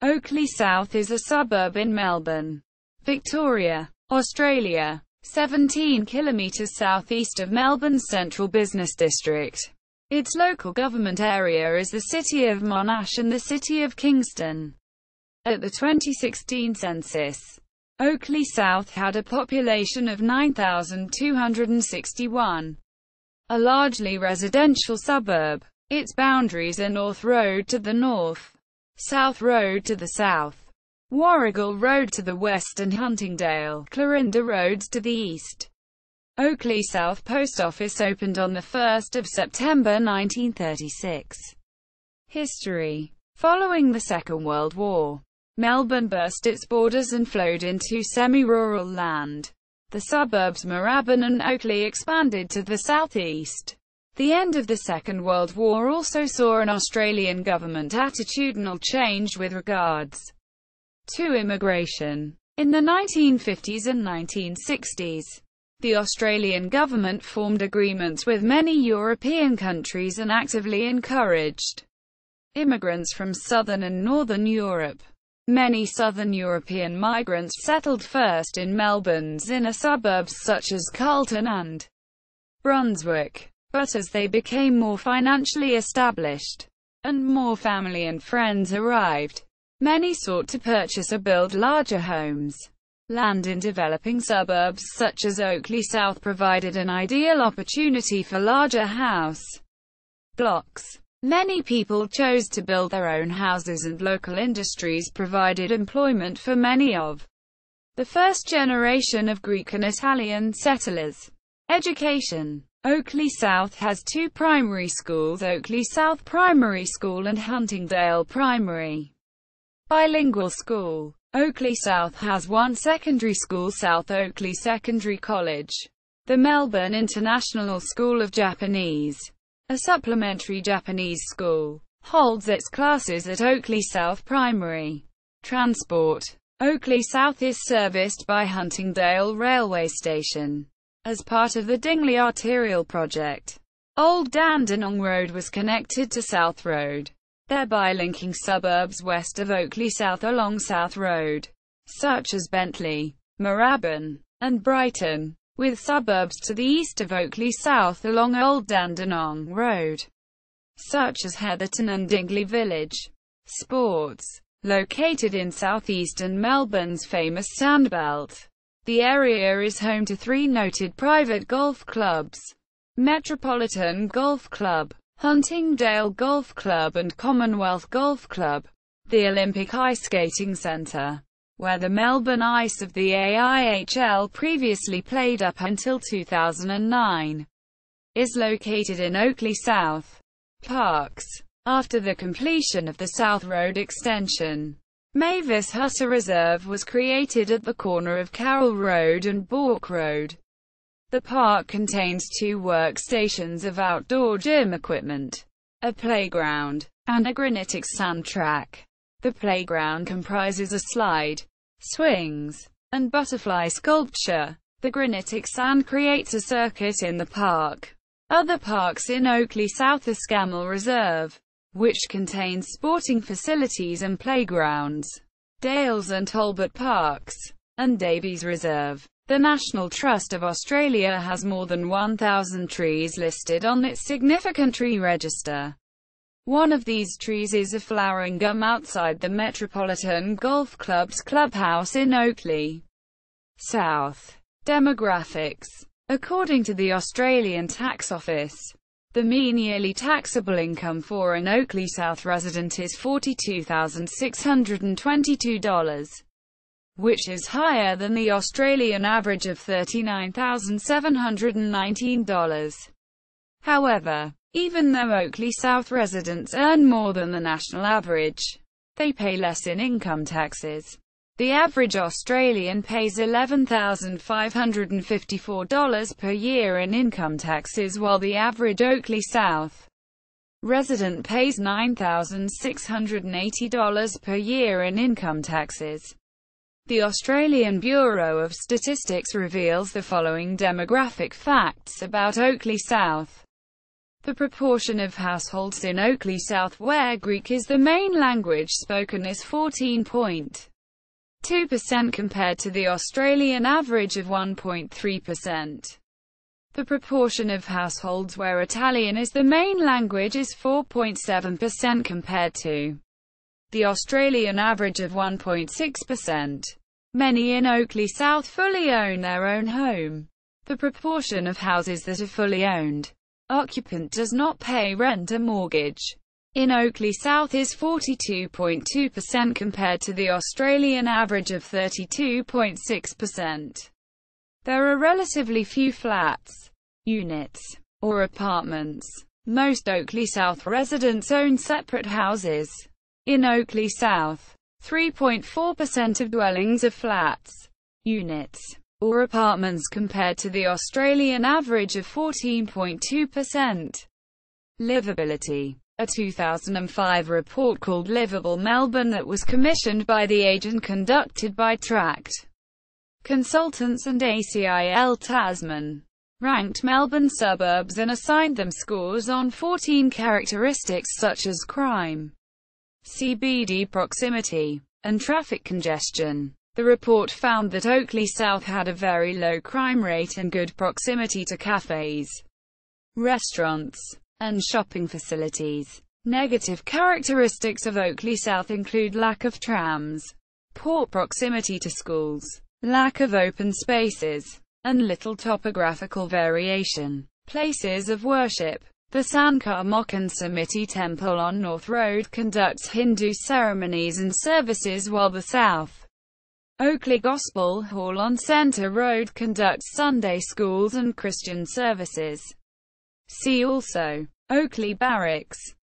Oakleigh South is a suburb in Melbourne, Victoria, Australia, 17 kilometres southeast of Melbourne's central business district. Its local government area is the City of Monash and the City of Kingston. At the 2016 census, Oakleigh South had a population of 9,261. A largely residential suburb. Its boundaries are North Road to the north, South Road to the south, Warrigal Road to the west and Huntingdale, Clarinda Roads to the east. Oakleigh South Post Office opened on 1 September 1936. History. Following the Second World War, Melbourne burst its borders and flowed into semi-rural land. The suburbs Moorabbin and Oakleigh expanded to the southeast. The end of the Second World War also saw an Australian government attitudinal change with regards to immigration. In the 1950s and 1960s, the Australian government formed agreements with many European countries and actively encouraged immigrants from southern and northern Europe. Many southern European migrants settled first in Melbourne's inner suburbs such as Carlton and Brunswick. But as they became more financially established, and more family and friends arrived, many sought to purchase or build larger homes. Land in developing suburbs such as Oakleigh South provided an ideal opportunity for larger house blocks. Many people chose to build their own houses, and local industries provided employment for many of the first generation of Greek and Italian settlers. Education. Oakleigh South has two primary schools, Oakleigh South Primary School and Huntingdale Primary Bilingual School. Oakleigh South has one secondary school, South Oakleigh Secondary College. The Melbourne International School of Japanese, a supplementary Japanese school, holds its classes at Oakleigh South Primary. Transport. Oakleigh South is serviced by Huntingdale Railway Station. As part of the Dingley Arterial Project, Old Dandenong Road was connected to South Road, thereby linking suburbs west of Oakleigh South along South Road, such as Bentley, Moorabbin, and Brighton, with suburbs to the east of Oakleigh South along Old Dandenong Road, such as Heatherton and Dingley Village. Sports. Located in southeastern Melbourne's famous Sandbelt, the area is home to three noted private golf clubs: Metropolitan Golf Club, Huntingdale Golf Club and Commonwealth Golf Club. The Olympic Ice Skating Centre, where the Melbourne Ice of the AIHL previously played up until 2009, is located in Oakleigh South. Parks. After the completion of the South Road extension, Mavis Hussar Reserve was created at the corner of Carroll Road and Bourke Road. The park contains two workstations of outdoor gym equipment, a playground, and a granitic sand track. The playground comprises a slide, swings, and butterfly sculpture. The granitic sand creates a circuit in the park. Other parks in Oakleigh South are Scammell Reserve, which contains sporting facilities and playgrounds, Dales and Talbot Parks, and Davies Reserve. The National Trust of Australia has more than 1,000 trees listed on its significant tree register. One of these trees is a flowering gum outside the Metropolitan Golf Club's clubhouse in Oakleigh South. Demographics. According to the Australian Tax Office, the mean yearly taxable income for an Oakleigh South resident is $42,622, which is higher than the Australian average of $39,719. However, even though Oakleigh South residents earn more than the national average, they pay less in income taxes. The average Australian pays $11,554 per year in income taxes, while the average Oakleigh South resident pays $9,680 per year in income taxes. The Australian Bureau of Statistics reveals the following demographic facts about Oakleigh South. The proportion of households in Oakleigh South where Greek is the main language spoken is 14.2% compared to the Australian average of 1.3%. The proportion of households where Italian is the main language is 4.7% compared to the Australian average of 1.6%. Many in Oakleigh South fully own their own home. The proportion of houses that are fully owned occupant does not pay rent or mortgage in Oakleigh South is 42.2% compared to the Australian average of 32.6%. There are relatively few flats, units, or apartments. Most Oakleigh South residents own separate houses. In Oakleigh South, 3.4% of dwellings are flats, units, or apartments compared to the Australian average of 14.2%. Livability. A 2005 report called Livable Melbourne that was commissioned by the agent conducted by Tract Consultants and ACIL Tasman ranked Melbourne suburbs and assigned them scores on 14 characteristics such as crime, CBD proximity, and traffic congestion. The report found that Oakleigh South had a very low crime rate and good proximity to cafes, restaurants, and shopping facilities. Negative characteristics of Oakleigh South include lack of trams, poor proximity to schools, lack of open spaces, and little topographical variation. Places of worship. The Sankar Mokan Samiti Temple on North Road conducts Hindu ceremonies and services, while the South Oakleigh Gospel Hall on Centre Road conducts Sunday schools and Christian services. See also Oakleigh Barracks.